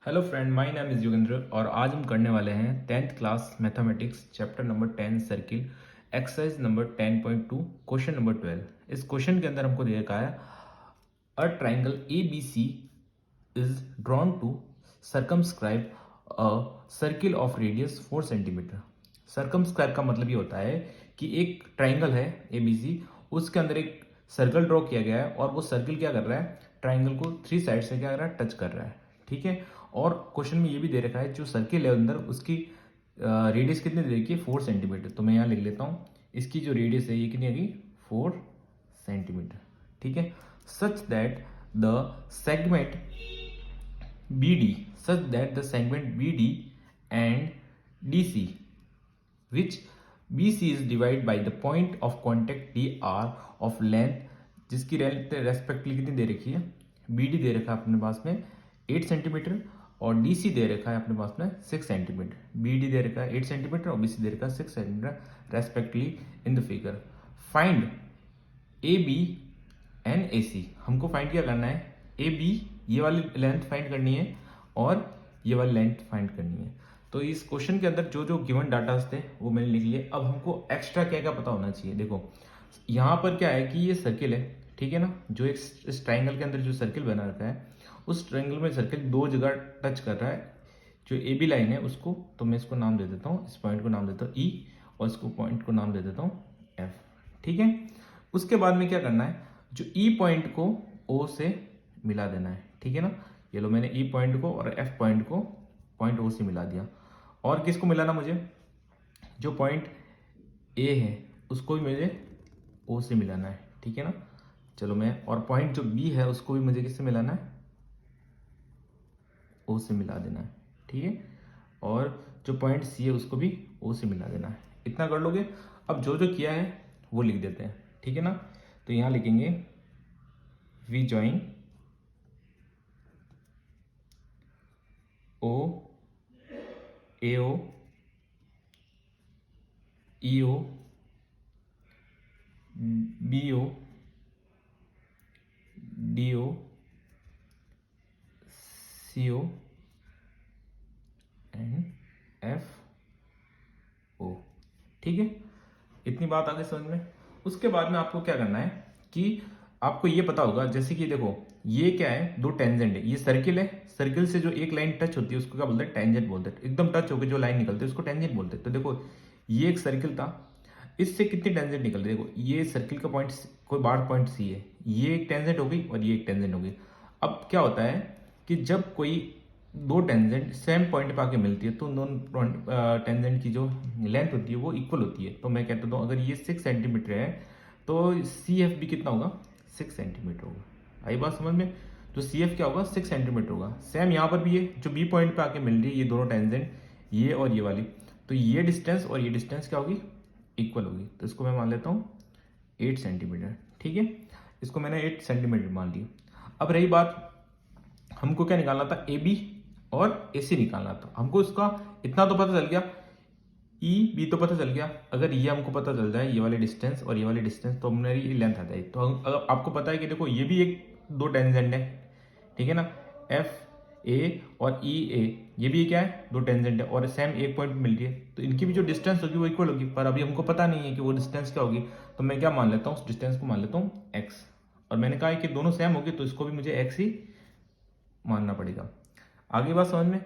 Hello friend, my name is Yogendra और आज हम करने वाले हैं 10th class mathematics chapter number 10 circle exercise number 10.2 question number 12। इस क्वेश्चन के अंदर हमको दे रखा है a triangle A B C is drawn to circumscribe a circle of radius 4 centimetre. Circumscribe का मतलब ये होता है कि एक ट्राइंगल है ए बी सी, उसके अंदर एक सर्कल ड्रॉ किया गया है और वो सर्किल क्या कर रहा है, ट्राइंगल को 3 साइड से क्या कर रहा है, टच कर रहा है। ठीक है। और क्वेश्चन में ये भी दे रखा है जो सर्किल है अंदर उसकी रेडियस कितनी दे रखी है, 4 सेंटीमीटर। तो मैं यहाँ लिख लेता हूँ, इसकी जो रेडियस है ये कितनी होगी, 4 सेंटीमीटर। ठीक है। Such that the segment BD, such that the segment BD and DC, which BC is divided by the point of contact DR of length, जिसकी लेंथ रेस्पेक्टली कितनी दे रखी है, BD दे रखा है अपने पास में 8 सेंटीमीटर और DC दे रखा है अपने पास में 6 सेंटीमीटर। BD दे रखा है 8 सेंटीमीटर और BC दे रखा है 6 centimetre respectively in the figure. Find AB and AC। हमको फाइंड क्या करना है, AB ये वाली लेंथ फाइंड करनी है और ये वाली लेंथ फाइंड करनी है। तो इस क्वेश्चन के अंदर जो जो गिवन डाटा थे वो मैंने लिख लिए। अब हमको एक्स्ट्रा क्या क्या पता होना चाहिए। देखो यहाँ पर क्या है कि ये सर्किल है, ठीक है ना, जो एक इस ट्राइंगल के अंदर जो सर्किल बना रखा है, उस ट्राइंगल में सर्किल दो जगह टच कर रहा है। जो ए बी लाइन है उसको, तो मैं इसको नाम दे देता हूँ, इस पॉइंट को नाम देता हूँ ई और इसको पॉइंट को नाम दे देता हूँ एफ। ठीक है। उसके बाद में क्या करना है, जो ई पॉइंट को ओ से मिला देना है। ठीक है ना। ये लो, मैंने ई पॉइंट को और एफ पॉइंट को पॉइंट ओ से मिला दिया। और किसको मिलाना, मुझे जो पॉइंट ए है उसको भी मुझे ओ से मिलाना है। ठीक है ना। चलो मैं, और पॉइंट जो बी है उसको भी मुझे किससे मिलाना है, ओ से मिला देना है। ठीक है। और जो पॉइंट सी है उसको भी ओ से मिला देना है। इतना कर लोगे। अब जो जो किया है वो लिख देते हैं। ठीक है ना। तो यहाँ लिखेंगे we join O A O E O B O D O C O and F O. ठीक है। इतनी बात आगे समझ में। उसके बाद में आपको क्या करना है कि आपको ये पता होगा, जैसे कि देखो ये क्या है, दो टेंजेंट है, ये सर्किल है, सर्किल से जो एक लाइन टच होती है उसको क्या बोलते हैं, टेंजेंट बोलते हैं। एकदम टच होकर जो लाइन निकलती है उसको टेंजेंट बोलते हैं। तो देखो ये एक सर्किल था, इससे कितनी टेंजेंट निकल रही है, देखो ये सर्किल का पॉइंट, कोई बार पॉइंट सी है, ये एक टेंजेंट हो गई और ये एक टेंजेंट हो गई। अब क्या होता है कि जब कोई दो टेंजेंट सेम पॉइंट पे आके मिलती है तो दोनों टेंजेंट की जो लेंथ होती है वो इक्वल होती है। तो मैं कहता हूँ अगर ये 6 सेंटीमीटर है तो सी एफ भी कितना होगा, 6 सेंटीमीटर होगा। आई बात समझ में। तो सी एफ क्या होगा, 6 सेंटीमीटर होगा। सेम यहाँ पर भी है, जो बी पॉइंट पे आके मिल रही है ये दोनों टेंजेंट, ये और ये वाली, तो ये डिस्टेंस और ये डिस्टेंस क्या होगी, इक्वल होगी। तो इसको मैं मान लेता हूँ 8 सेंटीमीटर। ठीक है। इसको मैंने 8 सेंटीमीटर मान लिया। अब रही बात, हमको क्या निकालना था, ए बी और ए सी निकालना था। हमको इसका इतना तो पता चल गया, ई बी तो पता चल गया। अगर ये हमको पता चल जाए, ये वाले डिस्टेंस और ये वाले डिस्टेंस, तो हमारी लेंथ आ जाएगी। तो अगर आपको पता है कि देखो ये भी एक दो टेंजेंट है, ठीक है ना, एफ ए और ई ए, ये भी क्या है, दो टेंजेंट है और सेम एक पॉइंट मिल रही है, तो इनकी भी जो डिस्टेंस होगी वो इक्वल होगी। पर अभी हमको पता नहीं है कि वो डिस्टेंस क्या होगी, तो मैं क्या मान लेता हूँ, उस डिस्टेंस को मान लेता हूँ एक्स। और मैंने कहा है कि दोनों सेम होगी तो इसको भी मुझे एक्स ही मानना पड़ेगा। आगे बात समझ में।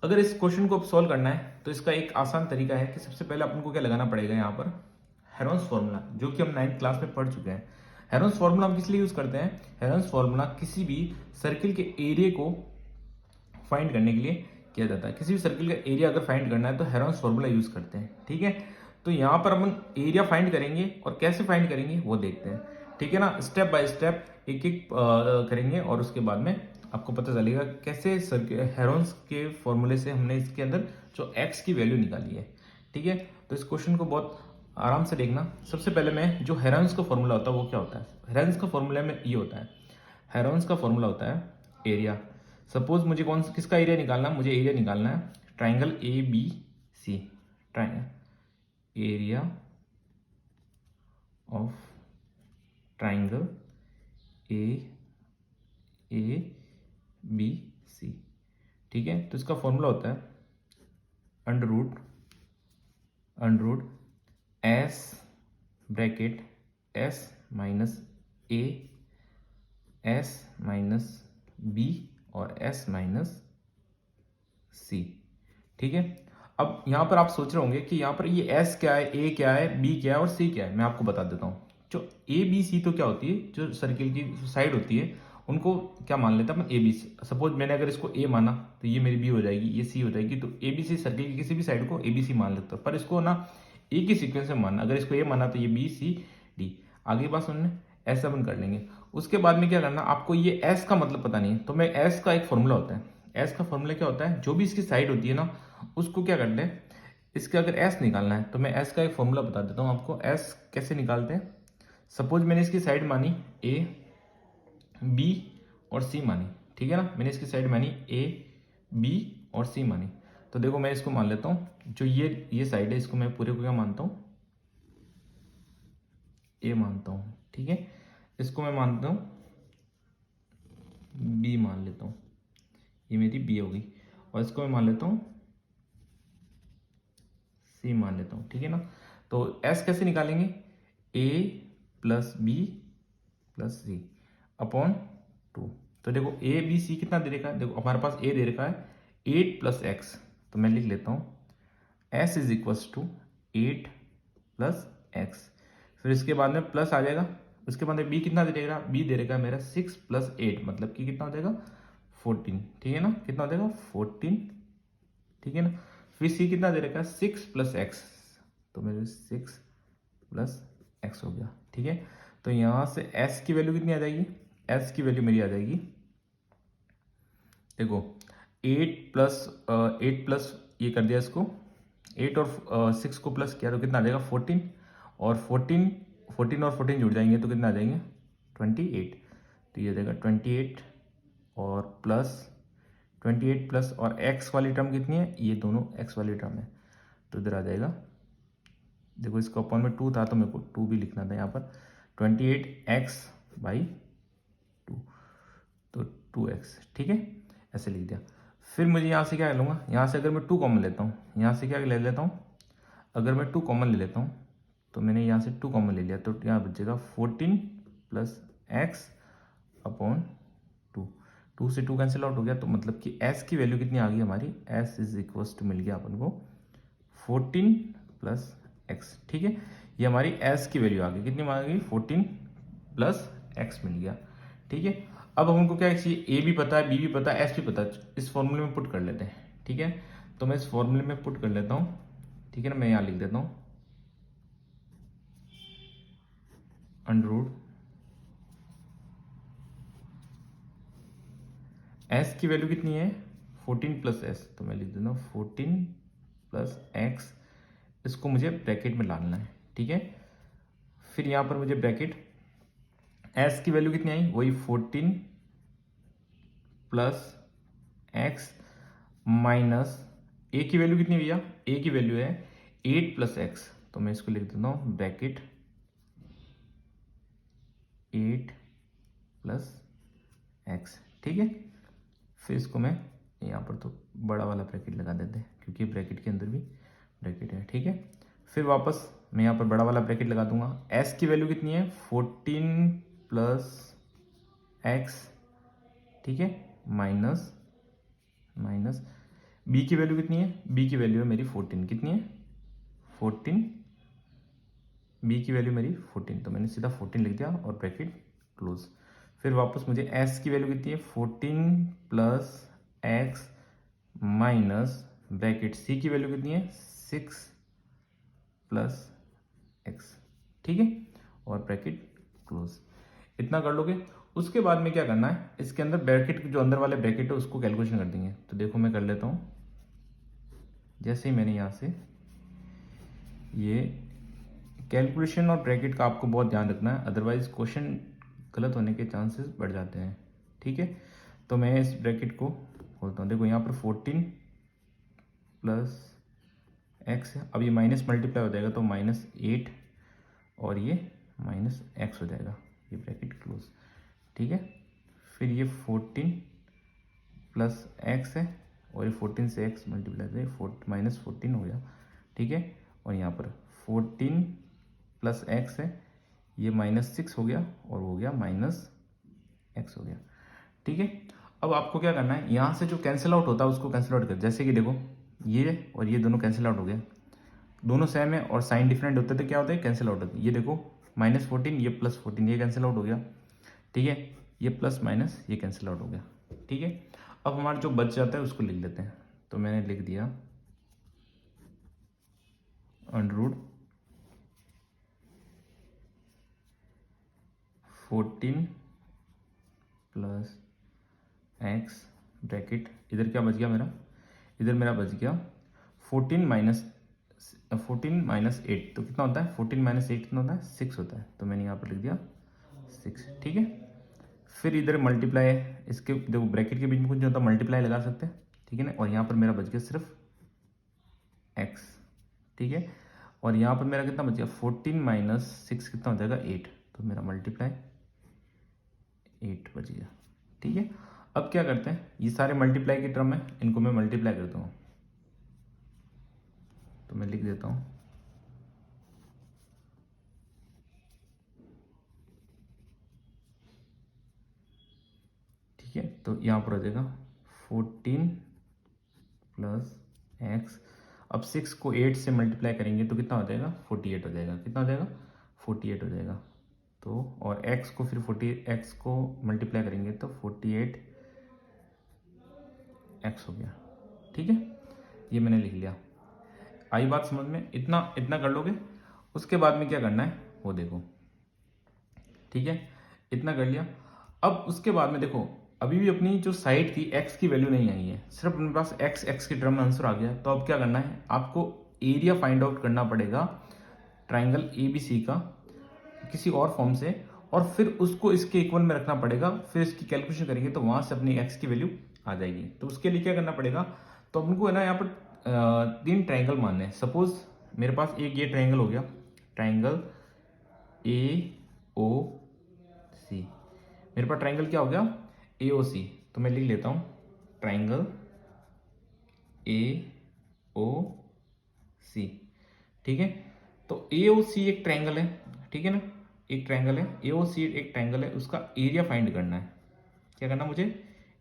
अगर इस क्वेश्चन को सॉल्व करना है तो इसका एक आसान तरीका है कि सबसे पहले अपन को क्या लगाना पड़ेगा, यहाँ पर हेरोन्स फार्मूला, जो कि हम 9th क्लास में पढ़ चुके हैं। हेरोन्स फार्मूला हम किस लिए यूज करते हैं, हेरोन्स फार्मूला किसी भी सर्किल के एरिया को फाइंड करने के लिए किया जाता है। किसी भी सर्किल का एरिया अगर फाइंड करना है तो हेरोन्स फार्मूला यूज करते हैं। ठीक है। तो यहाँ पर अपन एरिया फाइंड करेंगे और कैसे फाइंड करेंगे वो देखते हैं। ठीक है ना। स्टेप बाय स्टेप एक एक करेंगे और उसके बाद में आपको पता चलेगा कैसे हेरोन्स के फॉर्मूले से हमने इसके अंदर जो एक्स की वैल्यू निकाली है। ठीक है। तो इस क्वेश्चन को बहुत आराम से देखना। सबसे पहले मैं, जो हेरोन्स का फॉर्मूला होता है वो क्या होता है, हेरोन्स का फॉर्मूला में ये होता है, हेरोन्स का फॉर्मूला होता है एरिया। सपोज मुझे किसका एरिया निकालना है, मुझे एरिया निकालना है triangle A B C, triangle area of triangle A A B C. ठीक है। तो इसका फॉर्मूला होता है under root S bracket S minus A S minus B और एस माइनस सी। ठीक है। अब यहाँ पर आप सोच रहे होंगे कि यहाँ पर ये एस क्या है, ए क्या है, बी क्या है और सी क्या है। मैं आपको बता देता हूँ। जो ए बी सी तो क्या होती है, जो सर्किल की साइड होती है उनको क्या मान लेते हैं अपन, ए बी सी। सपोज मैंने अगर इसको ए माना तो ये मेरी बी हो जाएगी, ये सी हो जाएगी। तो ए बी सी सर्किल की किसी भी साइड को ए बी सी मान लेता हूँ, पर इसको ना ए की सीक्वेंस में मानना। अगर इसको ए माना तो ये बी सी डी, आगे बात सुनने, ऐसा अपन कर लेंगे। उसके बाद में क्या करना, आपको ये एस का मतलब पता नहीं है तो मैं एस का एक फॉर्मूला होता है। एस का फॉर्मूला क्या होता है, जो भी इसकी साइड होती है ना उसको क्या कर ले, इसका अगर एस निकालना है तो मैं एस का एक फॉर्मूला बता देता हूँ आपको। एस कैसे निकालते हैं, सपोज मैंने इसकी साइड मानी ए बी और सी मानी, ठीक है ना। मैंने इसकी साइड मानी ए बी और सी मानी। तो देखो मैं इसको मान लेता हूँ, जो ये साइड है इसको मैं पूरे को क्या मानता हूँ, ए मानता हूँ। ठीक है। इसको मैं मानता हूँ बी मान लेता हूँ, ये मेरी बी होगी। और इसको मैं मान लेता हूँ सी मान लेता हूँ। ठीक है ना। तो एस कैसे निकालेंगे, ए प्लस बी प्लस सी अपॉन 2। तो देखो ए बी सी कितना दे रखा है, देखो हमारे पास ए दे रखा है 8 प्लस एक्स। तो मैं लिख लेता हूँ S is equals to 8 plus X. फिर इसके बाद में प्लस आ जाएगा। उसके बाद में बी कितना दे देगा, बी दे देगा मेरा 6 प्लस 8, मतलब कि कितना हो जाएगा 14। ठीक है ना, कितना हो जाएगा 14। ठीक है ना। फिर सी कितना दे रखा है 6 प्लस एक्स, तो मेरे 6 प्लस एक्स हो गया। ठीक है। तो यहाँ से एस की वैल्यू कितनी आ जाएगी, एस की वैल्यू मेरी आ जाएगी, देखो 8 प्लस ये कर दिया इसको, 8 और 6 को प्लस किया तो कितना आ जाएगा 14। और 14 और 14 जुड़ जाएंगे तो कितना आ जाएंगे 28। तो ये आ जाएगा 28 और प्लस 28 प्लस और एक्स वाली टर्म कितनी है, ये दोनों एक्स वाली टर्म है। तो इधर आ जाएगा, देखो इसका अपन में 2 था तो मेरे को 2 भी लिखना था यहाँ पर, 28x/2 तो 2x। ठीक है, ऐसे लिख दिया। फिर मुझे यहाँ से क्या लूँगा, यहाँ से अगर मैं 2 कॉमन लेता हूँ, यहाँ से क्या ले लेता हूँ, अगर मैं 2 कॉमन ले लेता हूँ तो मैंने यहाँ से 2 कॉमन ले लिया तो यहाँ बचेगा 14 प्लस एक्स अपॉन 2। 2 से 2 कैंसिल आउट हो गया, तो मतलब कि s की वैल्यू कितनी आ गई हमारी, s इज इक्वल्स टू मिल गया अपन को 14 प्लस एक्स। ठीक है, ये हमारी s की वैल्यू आ गई, कितनी आ गई 14 प्लस एक्स मिल गया। ठीक है। अब हमको क्या चाहिए, a भी पता है, b भी पता है, s भी पता है, इस फॉर्मूले में पुट कर लेते हैं। ठीक है, तो मैं इस फॉर्मूले में पुट कर लेता हूँ। ठीक है ना, मैं यहाँ लिख देता हूँ अंडर रूट s की वैल्यू कितनी है 14 प्लस एस, तो मैं लिख देता हूँ 14 प्लस एक्स, इसको मुझे ब्रैकेट में डालना है। ठीक है, फिर यहाँ पर मुझे ब्रैकेट s की वैल्यू कितनी आई, वही 14 प्लस एक्स माइनस ए की वैल्यू कितनी भैया, ए की वैल्यू है 8 प्लस एक्स, तो मैं इसको लिख देता हूँ ब्रैकेट 8 प्लस एक्स। ठीक है, फिर इसको मैं यहाँ पर तो बड़ा वाला ब्रैकेट लगा देते हैं क्योंकि ब्रैकेट के अंदर भी ब्रैकेट है। ठीक है, फिर वापस मैं यहाँ पर बड़ा वाला ब्रैकेट लगा दूंगा। s की वैल्यू कितनी है 14 प्लस एक्स, ठीक है, माइनस माइनस b की वैल्यू कितनी है, b की वैल्यू है मेरी 14, कितनी है 14, b की वैल्यू मेरी 14, तो मैंने सीधा 14 लिख दिया और ब्रैकेट क्लोज। फिर वापस मुझे s की वैल्यू कितनी है 14 plus x minus bracket c की वैल्यू कितनी है 6 प्लस एक्स। ठीक है, और ब्रैकेट क्लोज। इतना कर लोगे, उसके बाद में क्या करना है, इसके अंदर ब्रैकेट जो अंदर वाले ब्रैकेट है उसको कैलकुलेशन कर देंगे। तो देखो मैं कर लेता हूँ, जैसे ही मैंने यहाँ से ये कैलकुलेशन और ब्रैकेट का आपको बहुत ध्यान रखना है, अदरवाइज क्वेश्चन गलत होने के चांसेस बढ़ जाते हैं। ठीक है, तो मैं इस ब्रैकेट को खोलता हूँ। देखो यहाँ पर 14 प्लस एक्स है, अब ये माइनस मल्टीप्लाई हो जाएगा तो -8 और ये माइनस एक्स हो जाएगा, ये ब्रैकेट क्लोज। ठीक है, फिर ये 14 प्लस एक्स है और ये 14 से x मल्टीप्लाई माइनस 14 हो गया, ठीक है। और यहाँ पर 14 प्लस एक्स है, ये -6 हो गया और हो गया -x हो गया, ठीक है। अब आपको क्या करना है, यहाँ से जो कैंसिल आउट होता है उसको कैंसिल आउट कर, जैसे कि देखो ये और ये दोनों कैंसिल आउट हो गए, दोनों सेम है और साइन डिफरेंट होते थे, क्या होता है कैंसिल आउट होते हैं। ये देखो -14 ये +14 ये कैंसिल आउट हो गया, ठीक है। ये प्लस माइनस ये कैंसिल आउट हो गया, ठीक है। अब हमारा जो बच जाता है उसको लिख लेते हैं, तो मैंने लिख दिया √ 14 प्लस एक्स ब्रैकेट, इधर क्या बच गया मेरा, इधर मेरा बच गया 14 माइनस 8, तो कितना होता है 14 माइनस 8 कितना होता है 6 होता है, तो मैंने यहाँ पर लिख दिया 6, ठीक है। फिर इधर मल्टीप्लाई है, इसके देखो ब्रैकेट के बीच में कुछ नहीं होता, मल्टीप्लाई लगा सकते हैं, ठीक है ना। और यहाँ पर मेरा बच गया सिर्फ x, ठीक है। और यहाँ पर मेरा कितना बच गया 14 माइनस 6 कितना हो जाएगा 8, तो मेरा मल्टीप्लाई 8 बच गया, ठीक है। अब क्या करते हैं, ये सारे मल्टीप्लाई के टर्म है, इनको मैं मल्टीप्लाई करता हूँ, तो मैं लिख देता हूँ ठीक है। तो यहाँ पर आ जाएगा 14 प्लस एक्स, अब 6 को 8 से मल्टीप्लाई करेंगे तो कितना हो जाएगा 48 हो जाएगा, कितना हो जाएगा 48 हो जाएगा। तो और x को फिर 40 x को मल्टीप्लाई करेंगे तो 48 x हो गया, ठीक है। ये मैंने लिख लिया, आई बात समझ में, इतना इतना कर लोगे। उसके बाद में क्या करना है वो देखो, ठीक है, इतना कर लिया। अब उसके बाद में देखो अभी भी अपनी जो साइड थी x की वैल्यू नहीं आई है, सिर्फ अपने पास x के टर्म में आंसर आ गया। तो अब क्या करना है, आपको एरिया फाइंड आउट करना पड़ेगा ट्राइंगल ABC का किसी और फॉर्म से, और फिर उसको इसके इक्वल में रखना पड़ेगा, फिर इसकी कैलकुलेशन करेंगे तो वहां से अपनी x की वैल्यू आ जाएगी। तो उसके लिए क्या करना पड़ेगा, तो अपन को है ना यहाँ पर 3 ट्राइंगल मानने हैं। सपोज मेरे पास एक ये ट्राइंगल हो गया, ट्राइंगल AOC, मेरे पास ट्राइंगल क्या हो गया AOC, तो मैं लिख लेता हूँ ट्राइंगल AOC, ठीक है। तो AOC एक ट्राइंगल है, ठीक है ना, एक ट्राइंगल है AOC, एक ट्राइंगल है, उसका एरिया फाइंड करना है। क्या करना मुझे,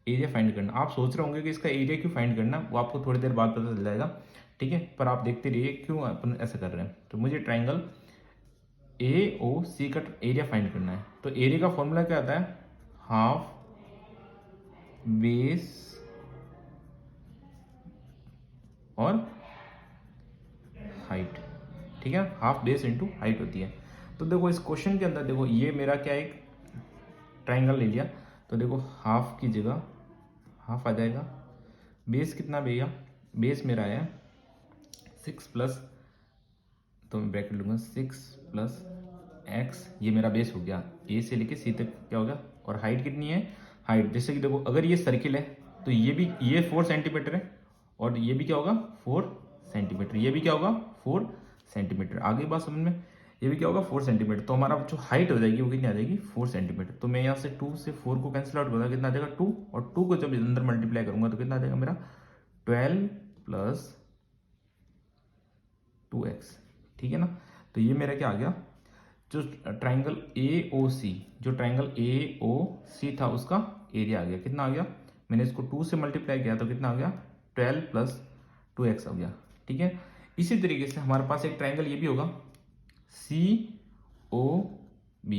एरिया फाइंड करना। आप सोच रहे होंगे कि इसका एरिया क्यों फाइंड करना, वो आपको थोड़ी देर बाद पता चल जाएगा, ठीक है। पर आप देखते रहिए क्यों अपन ऐसा कर रहे हैं। तो मुझे ट्राइंगल AOC का एरिया फाइंड करना है। तो एरिया का फॉर्मूला क्या आता है, हाफ बेस और हाइट, ठीक है, हाफ बेस इंटू हाइट होती है। तो देखो इस क्वेश्चन के अंदर देखो ये मेरा क्या एक ट्राइंगल ले लिया, तो देखो हाफ की जगह हाफ आ जाएगा, बेस कितना भैया, बेस मेरा आया 6 प्लस, तो मैं ब्रैकेट लूँगा 6 प्लस x, ये मेरा बेस हो गया A से लेके C तक क्या हो गया। और हाइट कितनी है, हाइट जैसे कि देखो अगर ये सर्किल है तो ये भी ये 4 सेंटीमीटर है, और ये भी क्या होगा 4 सेंटीमीटर, ये भी क्या होगा 4 सेंटीमीटर। आगे बात समझ में, ये भी क्या होगा 4 सेंटीमीटर। तो हमारा जो हाइट हो जाएगी वो कितनी आ जाएगी 4 सेंटीमीटर। तो मैं यहाँ से 2 से 4 को कैंसिल आउट करूँगा, कितना आ जाएगा 2, और 2 को जब अंदर मल्टीप्लाई करूंगा तो कितना आ जाएगा मेरा 12 प्लस 2x, ठीक है ना। तो ये मेरा क्या आ गया, जो ट्राइंगल AOC, जो ट्राइंगल AOC था उसका एरिया आ गया, कितना आ गया, मैंने इसको 2 से मल्टीप्लाई किया तो कितना आ गया 12 प्लस 2x हो गया, ठीक है। इसी तरीके से हमारे पास एक ट्राइंगल ये भी होगा COB,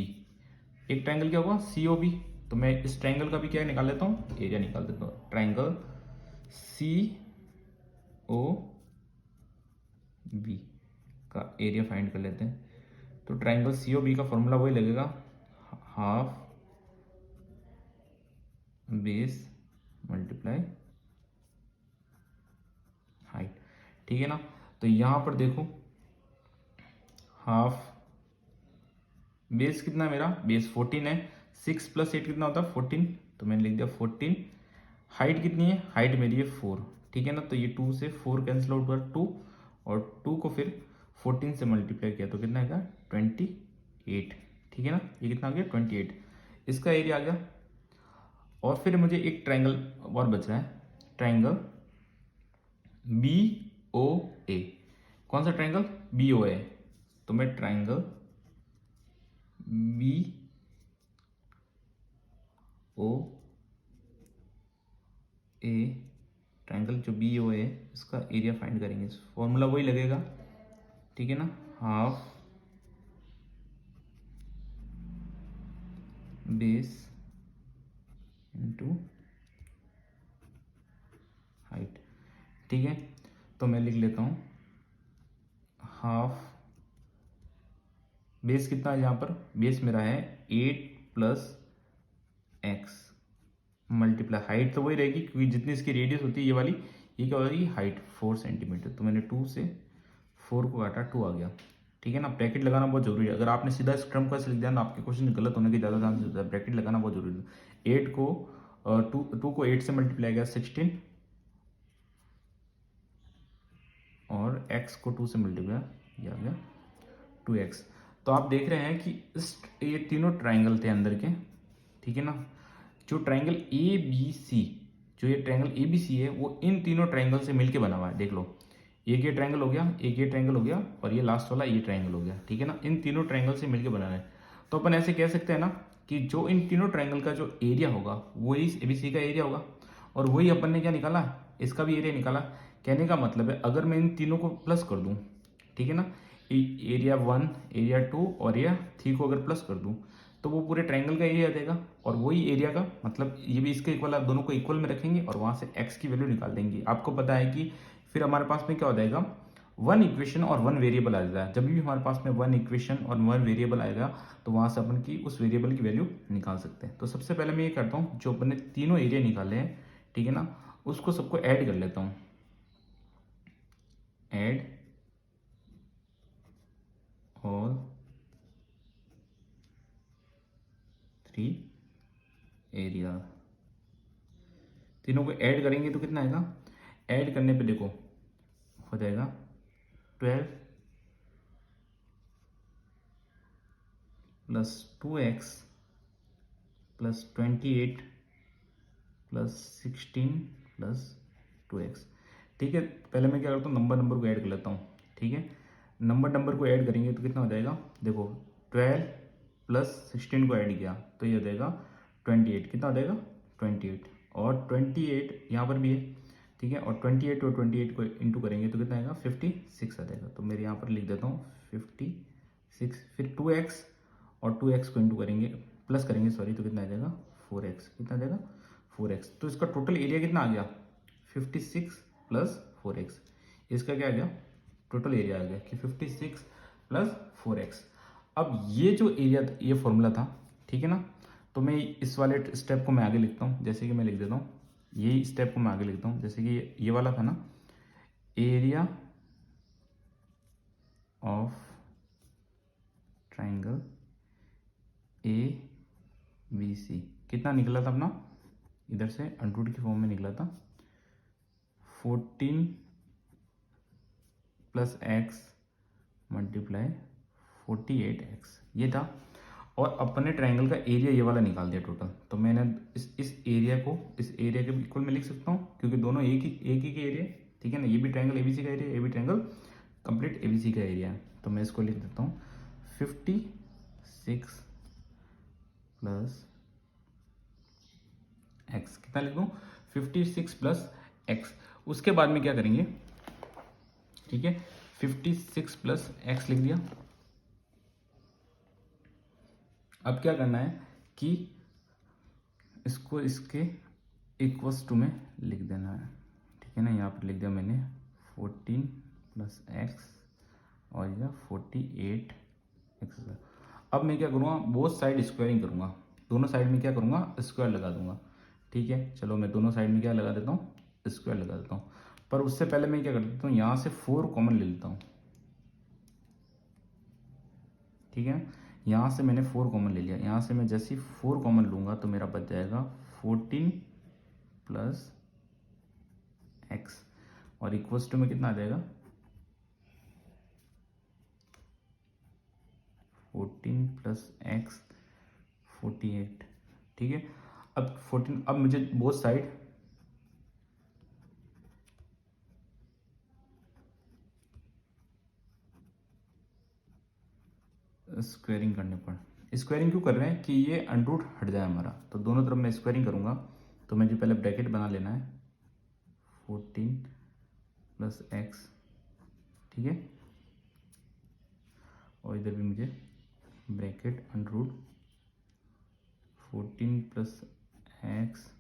एक ट्राइंगल क्या होगा COB। तो मैं इस ट्राइंगल का भी क्या निकाल लेता हूँ, एरिया निकाल देता हूँ, ट्राइंगल COB का एरिया फाइंड कर लेते हैं। तो ट्राइंगल COB का फॉर्मूला वही लगेगा, हाफ बेस मल्टीप्लाई हाइट, ठीक है ना। तो यहां पर देखो हाफ बेस कितना है मेरा, बेस 14 है, 6 प्लस 8 कितना होता है 14, तो मैंने लिख दिया 14। हाइट कितनी है, हाइट मेरी है 4, ठीक है ना। तो ये 2 से 4 कैंसिल आउट हुआ 2, और 2 को फिर 14 से मल्टीप्लाई किया तो कितना आएगा 28, ठीक है ना। ये कितना आ गया 28, इसका एरिया आ गया। और फिर मुझे एक ट्राइंगल और बच रहा है, ट्राइंगल बी ओ ए, कौन सा ट्रायंगल, बी ओ ए। तो मैं ट्रायंगल बी ओ ए, ट्रायंगल जो बी ओ ए, इसका एरिया फाइंड करेंगे। फॉर्मूला वही लगेगा, ठीक है ना, हाफ बेस इंटू हाइट, ठीक है। तो मैं लिख लेता हूँ हाफ, बेस कितना है यहाँ पर, बेस मेरा है 8 प्लस एक्स मल्टीप्लाई हाइट तो वही रहेगी, क्योंकि जितनी इसकी रेडियस होती है ये वाली, ये क्या होगी हाइट 4 सेंटीमीटर। तो मैंने 2 से 4 को काटा, 2 आ गया, ठीक है ना। ब्रैकेट लगाना बहुत जरूरी है, अगर आपने सीधा इस टर्म का लिख दिया ना, आपके क्वेश्चन गलत होने के ज़्यादा चांस होता है। ब्रैकेट लगाना बहुत जरूरी है। 8 को 2 को 8 से मल्टीप्लाई किया 16, और x को 2 से मल्टीप्लाई, ये आ गया 2x। तो आप देख रहे हैं कि इस ये तीनों ट्राइंगल थे अंदर के, ठीक है ना। जो ट्राइंगल ए बी सी, जो ये ट्राइंगल ए बी सी है, वो इन तीनों ट्राइंगल से मिलके बना हुआ है। देख लो, एक ये ट्राइंगल हो गया, एक ये ट्राइंगल हो गया, और ये लास्ट वाला ये ट्राइंगल हो गया, ठीक है ना। इन तीनों ट्राइंगल से मिलके बना है। तो अपन ऐसे कह सकते हैं ना कि जो इन तीनों ट्राइंगल का जो एरिया होगा वही ए बी सी का एरिया होगा, और वही अपन ने क्या निकाला, इसका भी एरिया निकाला। कहने का मतलब है, अगर मैं इन तीनों को प्लस कर दूं, ठीक है ना, एरिया 1, एरिया 2 और एरिया 3 को अगर प्लस कर दूं, तो वो पूरे ट्राइंगल का एरिया देगा। और वही एरिया का मतलब ये भी इसके इक्वल, आप दोनों को इक्वल में रखेंगे और वहां से एक्स की वैल्यू निकाल देंगे। आपको पता है कि फिर हमारे पास में क्या हो जाएगा, 1 इक्वेशन और 1 वेरिएबल आ जाता है। जब भी हमारे पास में 1 इक्वेशन और 1 वेरिएबल आएगा, तो वहां से अपन की उस वेरिएबल की वैल्यू निकाल सकते हैं। तो सबसे पहले मैं ये करता हूँ, जो अपन ने तीनों एरिया निकाले हैं, ठीक है ना, उसको सबको ऐड कर लेता हूँ। ऐड ऑल 3 एरिया, तीनों को ऐड करेंगे तो कितना आएगा, ऐड करने पे देखो हो जाएगा 12 plus 2x plus 28 plus 16 plus 2x, ठीक है। पहले मैं क्या करता हूँ, नंबर को ऐड कर लेता हूँ, ठीक है। नंबर को ऐड करेंगे तो कितना हो जाएगा, देखो 12 प्लस 16 को ऐड किया तो ये हो जाएगा 28, कितना हो जाएगा 28, और 28 यहाँ पर भी है, ठीक है। और 28 और 28 को इंटू करेंगे तो कितना आएगा 56 आ जाएगा। तो मेरे यहाँ पर लिख देता हूँ 56, फिर 2x और 2x को इंटू करेंगे, प्लस करेंगे सॉरी, तो कितना आ जाएगा 4x, कितना आ जाएगा 4x। तो इसका टोटल एरिया कितना आ गया 56 प्लस 4x, इसका क्या आ गया टोटल एरिया आ गया कि 56 प्लस 4x। अब ये जो एरिया, ये फॉर्मूला था, ठीक है ना। तो मैं इस वाले स्टेप को मैं आगे लिखता हूँ, जैसे कि मैं लिख देता हूँ, यही स्टेप को मैं आगे लिखता हूँ, जैसे कि ये वाला था ना, area of triangle A B C कितना निकला था अपना, इधर से अंडररूट की फॉर्म में निकला था 14 प्लस एक्स मल्टीप्लाई 48x, ये था। और अपने ट्राइंगल का एरिया ये वाला निकाल दिया टोटल। तो मैंने इस एरिया को इस एरिया के इक्वल में लिख सकता हूँ, क्योंकि दोनों एक ही के एरिया, ठीक है ना। ये भी ट्राइंगल एबीसी का एरिया, ये भी ट्राइंगल कंप्लीट एबीसी का एरिया है। तो मैं इसको लिख देता हूँ 56 प्लस एक्स, कितना लिख दूँ 56 प्लस एक्स। उसके बाद में क्या करेंगे, ठीक है, 56 प्लस एक्स लिख दिया। अब क्या करना है कि इसको इसके इक्वल्स टू में लिख देना है, ठीक है ना। यहाँ पर लिख दिया मैंने 14 प्लस एक्स और यह 48 एक्स। अब मैं क्या करूँगा, बोथ साइड स्क्वायरिंग करूँगा, दोनों साइड में क्या करूँगा स्क्वायर लगा दूंगा, ठीक है। चलो मैं दोनों साइड में क्या लगा देता हूँ, स्क्वायर लगा देता हूँ। पर उससे पहले मैं क्या कर देता हूँ, यहाँ से 4 कॉमन ले लेता हूँ, ठीक है। यहाँ से मैंने 4 कॉमन ले लिया, यहाँ से मैं जैसे ही 4 कॉमन लूँगा तो मेरा बच जाएगा 14 प्लस एक्स, और इक्वल्स टू में कितना आ जाएगा 14 प्लस एक्स 48, ठीक है। अब 14, अब मुझे बोथ साइड स्क्वायरिंग करने पर, स्क्वायरिंग क्यों कर रहे हैं कि ये अंडरूट हट जाए हमारा, तो दोनों तरफ मैं स्क्वायरिंग करूँगा। तो मुझे पहले ब्रैकेट बना लेना है 14 प्लस एक्स, ठीक है, और इधर भी मुझे ब्रैकेट अंडरूट 14 प्लस एक्स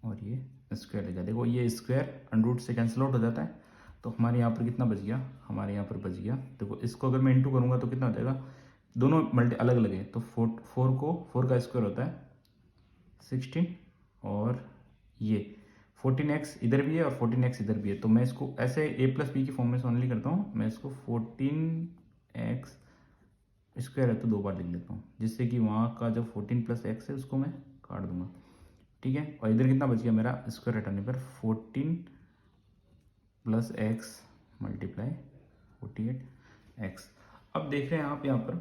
और ये स्क्वायर ले जाए। देखो ये स्क्वायर अंडरूट से कैंसिल आउट हो जाता है, तो हमारे यहाँ पर कितना बच गया, हमारे यहाँ पर बच गया, देखो इसको अगर मैं इंटू करूँगा तो कितना हो जाएगा, दोनों मल्टी अलग अलग है, तो 4 का स्क्वायर होता है 16, और ये 14x इधर भी है और 14x इधर भी है, तो मैं इसको ऐसे a प्लस बी की फॉर्म में ओनली करता हूँ। मैं इसको 14x स्क्वायर है तो 2 बार लिख लेता हूँ, जिससे कि वहाँ का जो 14 प्लस एक्स है उसको मैं काट दूंगा, ठीक है। और इधर कितना बच गया मेरा स्क्वायर हटाने पर 14 प्लस एक्स मल्टीप्लाई 48x। अब देख रहे हैं आप यहाँ पर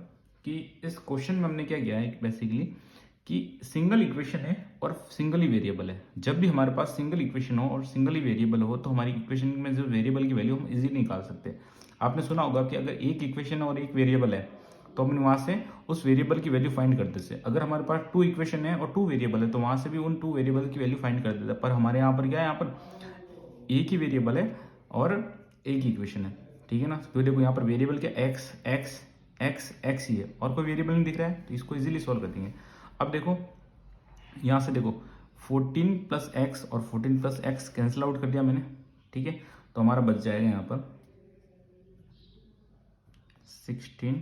कि इस क्वेश्चन में हमने क्या किया है बेसिकली कि सिंगल इक्वेशन है और सिंगल ही वेरिएबल है। जब भी हमारे पास सिंगल इक्वेशन हो और सिंगल ही वेरिएबल हो तो हमारी इक्वेशन में जो वेरिएबल की वैल्यू हम इजीली निकाल सकते हैं। आपने सुना होगा कि अगर एक इक्वेशन और एक वेरिएबल है तो हम वहाँ से उस वेरिएबल की वैल्यू फाइंड करते थे। अगर हमारे पास 2 इक्वेशन है और 2 वेरिएबल है तो वहाँ से भी उन 2 वेरिएबल की वैल्यू फाइंड कर देते। पर हमारे यहाँ पर क्या है, यहाँ पर एक ही वेरिएबल है और एक ही इक्वेशन है, ठीक है ना। तो देखो यहाँ पर वेरिएबल क्या एक्स एक्स एक्स एक्स ही है और कोई वेरिएबल नहीं दिख रहा है, तो इसको इजीली सॉल्व कर देंगे। अब देखो यहाँ से देखो 14 प्लस एक्स और 14 प्लस एक्स कैंसिल आउट कर दिया मैंने, ठीक है। तो हमारा बच जाएगा यहाँ पर 16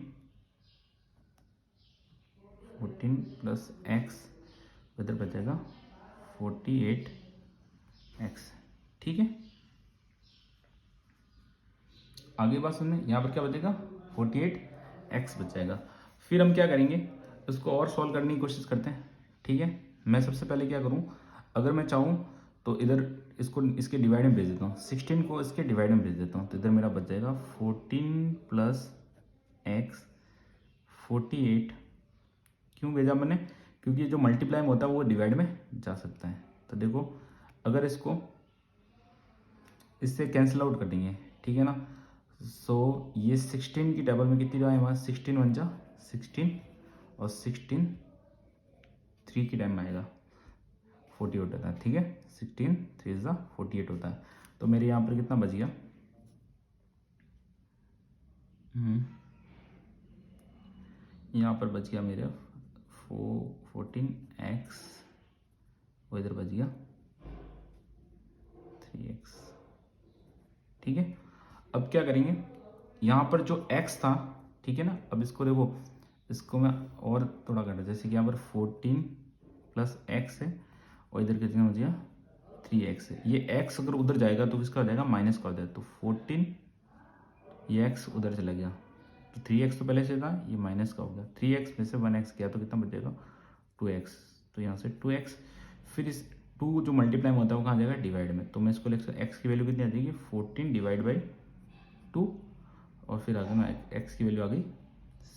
14 प्लस एक्स, इधर बच जाएगा 48x, ठीक है। आगे बात सुनने, यहाँ पर क्या बचेगा 48x बच जाएगा। फिर हम क्या करेंगे, इसको और सॉल्व करने की कोशिश करते हैं, ठीक है। मैं सबसे पहले क्या करूँ, अगर मैं चाहूँ तो इधर इसको इसके डिवाइड में भेज देता हूँ, 16 को इसके डिवाइड में भेज देता हूँ, तो इधर मेरा बच जाएगा 14 प्लस एक्स 48। क्यों भेजा मैंने, क्योंकि जो मल्टीप्लाई में होता है वो डिवाइड में जा सकता है। तो देखो अगर इसको इससे कैंसिल आउट कर देंगे, ठीक है ना। सो ये 16 की टेबल में कितनी जाए हमारा 16 1 जा 16 और 16 3 की टाइम में आएगा 48 होता है, ठीक है। 16 3 जा 48 होता है। तो मेरे यहाँ पर कितना बच गया, यहाँ पर बच गया मेरे 14x, वो इधर बच गया 3x, ठीक है। अब क्या करेंगे, यहाँ पर जो x था, ठीक है ना, अब इसको देखो, इसको मैं और थोड़ा कर, जैसे कि यहाँ पर 14 प्लस एक्स है और इधर कितना हो गया 3x है। ये x अगर उधर जाएगा तो किसका हो जाएगा, माइनस का हो जाएगा, तो 14 ये x उधर चला गया, तो 3x तो पहले से था, ये माइनस का हो गया, 3x में से 1x गया तो कितना बचेगा 2x, तो यहाँ से 2x। फिर इस 2 जो मल्टीप्लाई में होता है वो कहाँ जाएगा, डिवाइड में, तो मैं इसको लिख सकता, x की वैल्यू कितनी आ जाएगी 14 डिवाइड बाई 2, और फिर आगे में x की वैल्यू आ गई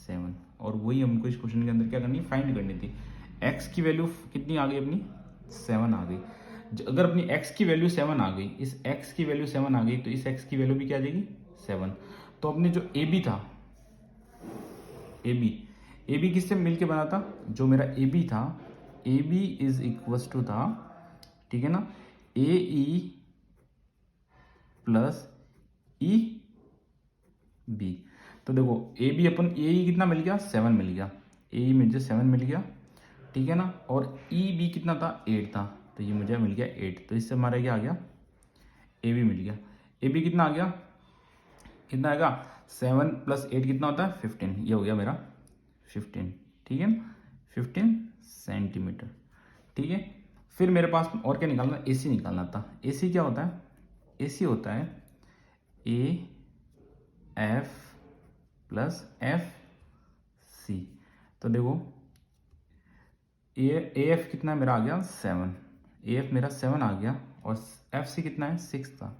7। और वही हमको इस क्वेश्चन के अंदर क्या करनी, फाइंड करनी थी। x की वैल्यू कितनी आ गई अपनी 7 आ गई। अगर अपनी x की वैल्यू 7 आ गई, इस x की वैल्यू 7 आ गई, तो इस x की वैल्यू भी क्या आ जाएगी 7। तो अपने जो ए बी था, ए बी किससे मिलके बना था, जो मेरा ए बी था, A B is equal to था, ठीक है ना, ए ई प्लस ई बी। तो देखो ए बी अपन ए ई कितना मिल गया 7 मिल गया, ए ई मुझे 7 मिल गया, ठीक है ना, और ई बी कितना था 8 था, तो ये मुझे मिल गया 8। तो इससे हमारा क्या आ गया, ए बी मिल गया। ए बी कितना आ गया, कितना आएगा 7 प्लस 8 कितना होता है 15, ये हो गया मेरा 15, ठीक है ना, 15 सेंटीमीटर, ठीक है। फिर मेरे पास और क्या निकालना, ए सी निकालना था। ए सी क्या होता है, ए सी होता है A F plus F C. तो देखो ए एफ कितना मेरा आ गया 7, ए एफ मेरा 7 आ गया, और एफ सी कितना है 6 था,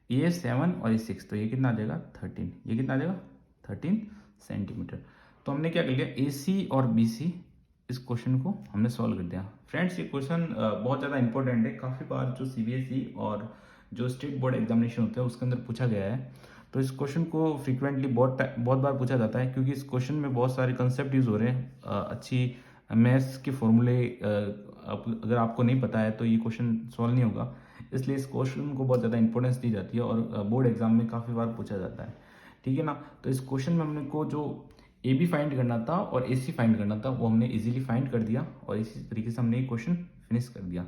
ये 7 और ये 6, तो ये कितना आ जाएगा 13, ये कितना आ जाएगा 13 सेंटीमीटर। तो हमने क्या कर लिया, ए सी और बी सी, इस क्वेश्चन को हमने सॉल्व कर दिया। फ्रेंड्स ये क्वेश्चन बहुत ज़्यादा इंपॉर्टेंट है, काफ़ी बार जो सीबीएसई और जो स्टेट बोर्ड एग्जामिनेशन होता है उसके अंदर पूछा गया है। तो इस क्वेश्चन को फ्रीक्वेंटली बहुत बार पूछा जाता है, क्योंकि इस क्वेश्चन में बहुत सारे कंसेप्ट यूज हो रहे हैं। अच्छी मैथ्स के फॉर्मूले अगर आपको नहीं पता है तो ये क्वेश्चन सॉल्व नहीं होगा, इसलिए इस क्वेश्चन को बहुत ज़्यादा इंपॉर्टेंस दी जाती है और बोर्ड एग्जाम में काफ़ी बार पूछा जाता है। ठीक है ना। तो इस क्वेश्चन में हमने को जो ए बी फाइंड करना था और ए सी फाइंड करना था वो हमने इजीली फाइंड कर दिया, और इसी तरीके से हमने ये क्वेश्चन फिनिश कर दिया।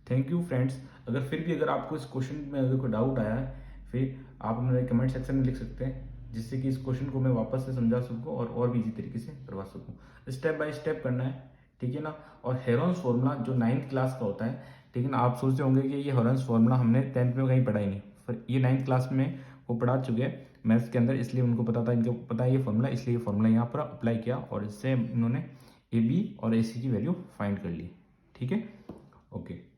Thank you friends. अगर आपको इस क्वेश्चन में अगर कोई डाउट आया है, फिर आप हमारे कमेंट सेक्शन में लिख सकते हैं, जिससे कि इस क्वेश्चन को मैं वापस से समझा सकूँ और भी इजी तरीके से करवा सकूँ। स्टेप बाय स्टेप करना है, ठीक है ना। और हेरोन्स फॉर्मूला जो 9th क्लास का होता है, ठीक है ना। आप सोचते होंगे कि ये हेरोन्स फॉर्मूला हमने 10th में कहीं पढ़ा ही नहीं, पर ये 9th क्लास में वो पढ़ा चुके हैं मैथ्स के अंदर, इसलिए उनको पता था, इनको पता है ये फॉर्मूला, इसलिए ये फॉर्मूला यहाँ पर अप्लाई किया और इससे इन्होंने ए बी और ए सी की वैल्यू फाइंड कर ली। ठीक है, ओके।